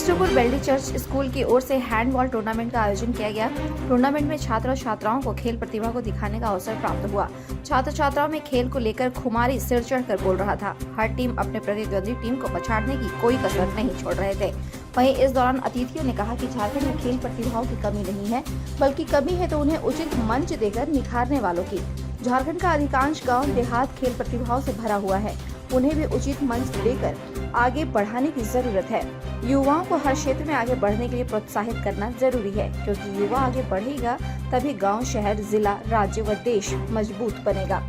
Vishnupur Beldih church school की ओर से handball tournament का आयोजन किया गया। टूर्नामेंट में छात्र और छात्राओं को खेल प्रतिभा को दिखाने का अवसर प्राप्त हुआ। छात्र छात्राओं में खेल को लेकर खुमारी सिर चढ़कर बोल रहा था। हर टीम अपने प्रतिद्वंदी टीम को पछाड़ने की कोई कसर नहीं छोड़ रहे थे। वहीं इस दौरान अतिथियों ने कहा कि झारखंड में खेल प्रतिभाओं की कमी नहीं है, बल्कि कमी है तो उन्हें उचित मंच देकर निखारने वालों की। झारखंड का अधिकांश गांव देहात खेल प्रतिभाओं से भरा हुआ है, उन्हें भी उचित मंच देकर आगे बढ़ाने की जरूरत है। युवाओं को हर क्षेत्र में आगे बढ़ने के लिए प्रोत्साहित करना जरूरी है, क्योंकि युवा आगे बढ़ेगा तभी गांव, शहर, जिला, राज्य व देश मजबूत बनेगा।